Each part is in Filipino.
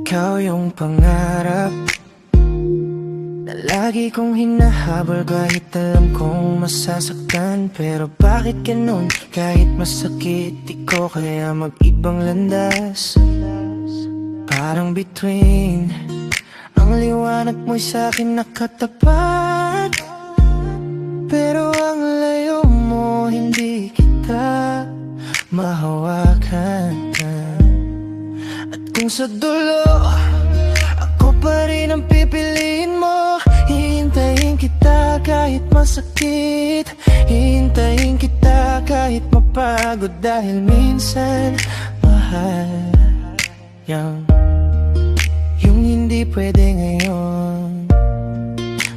Ikaw yung pangarap na lagi kong hinahabol, kahit alam kong masasaktan. Pero bakit ganun? Kahit masakit, di ko kaya mag-ibang landas. Parang between, ang liwanag mo'y sa'kin nakatapat, pero ang layo mo, hindi kita mahawakan. At kung sa dulo, ako pa rin ang pipiliin mo, hihintayin kita kahit masakit, hihintayin kita kahit mapagod. Dahil minsan, mahal yung hindi pwede ngayon,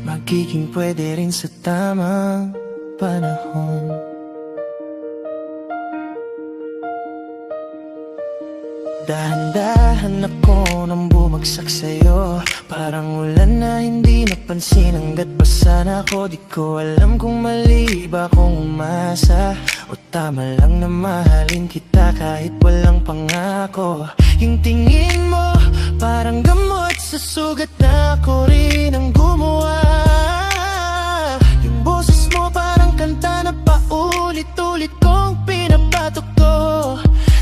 magiging pwede rin sa tamang panahon. Dahan-dahan ako nang bumagsak sa'yo, parang ulan na hindi napansin hanggat basa na ako. Di ko alam kung mali ba kung umasa o tama lang na mahalin kita kahit walang pangako. Yung tingin mo parang gamot sa sugat na ako rin ang gumawa. Yung boses mo parang kanta na paulit-ulit kong pinapatukto,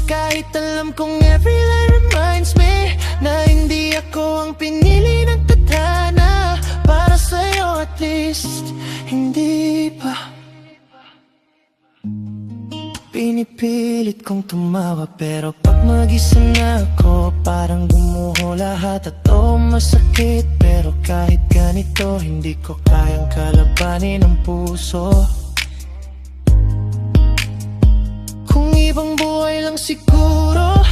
kahit alam kong every line reminds me na hindi ako ang pinili ng tadhana para sa'yo. At least hindi pa pinipilit kong tumawa, pero pag mag-isa na ako, parang gumuho lahat at masakit. Pero kahit ganito, hindi ko kayang kalabanin ang puso. Kung ibang buhay lang siguro,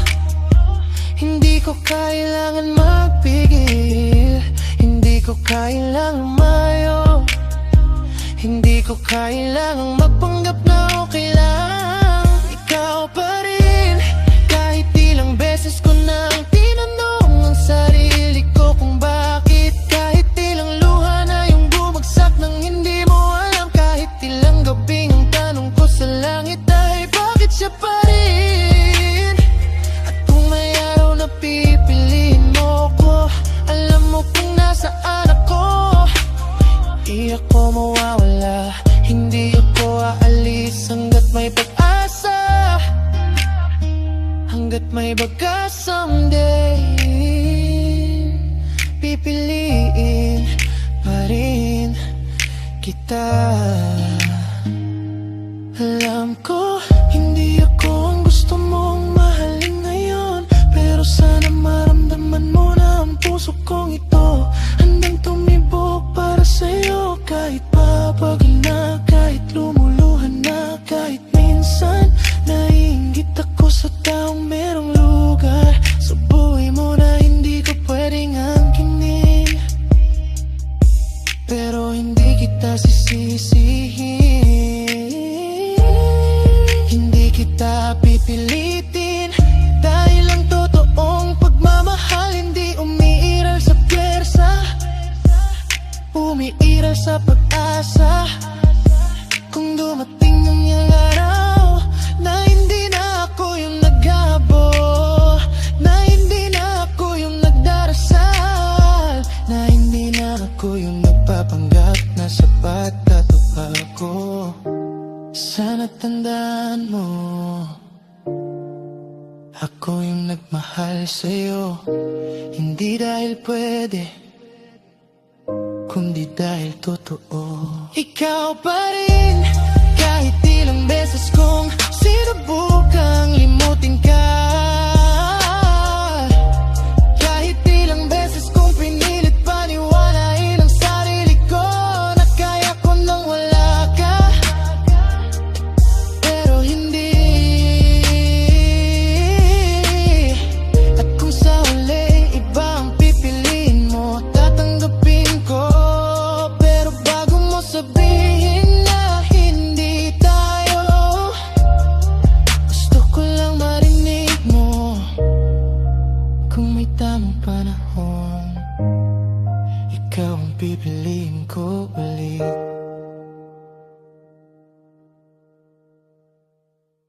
hindi ko kailangan magpigil, hindi ko kailangan lumayo, hindi ko kailangang magpanggap na okay lang. Ikaw pa rin, kahit ilang beses ko nang tinanong ang sarili ko kung bakit. Kahit ilang luha na yung bumagsak nang hindi mo alam. Kahit ilang gabing ang tanong ko sa langit ay bakit siya pa rin. At kung may araw na pipiliin mo ko, alam mo kung nasaan ako. Di ako mawawala, hindi ako aalis hanggat may pag-asa, hanggat may baga someday. Pipiliin pa rin kita. Alam ko, hindi ako ang gusto mong mahalin ngayon, pero sana maramdaman mo na ang puso kong ito handang tumibok para sa'yo. Kahit papagod na, kahit lumuluhan na, kahit minsan naiinggit ako sa taong merong lugar sa buhay mo na hindi ko pwedeng angkinin. Pero hindi kita sisisihin, hindi kita pipilitin, dahil ang totoong pagmamahal hindi umiiral sa pwersa, umiiral sa pag-asa. Kung dumating ng iyang araw na hindi na ako yung naghabo, na hindi na ako yung nagdarasal, na hindi na ako yung nagpapanggap na sapat tatupad ko, sana tandaan mo, ako yung nagmahal sa'yo, hindi dahil pwede, kundi dahil totoo. Ikaw pa rin, kahit ilang beses kong sinubukang limutin ka, kahit ilang beses kong pinilit paniwalain ang sarili ko na kaya ko nang wala ka, pero hindi. At kung sa huli iba ang pipiliin mo, tatanggapin ko. Pero bago mo sabihin na hindi tayo, gusto ko lang marinig mo, kung may tamang panahon, ikaw ang pipiliin ko ulit.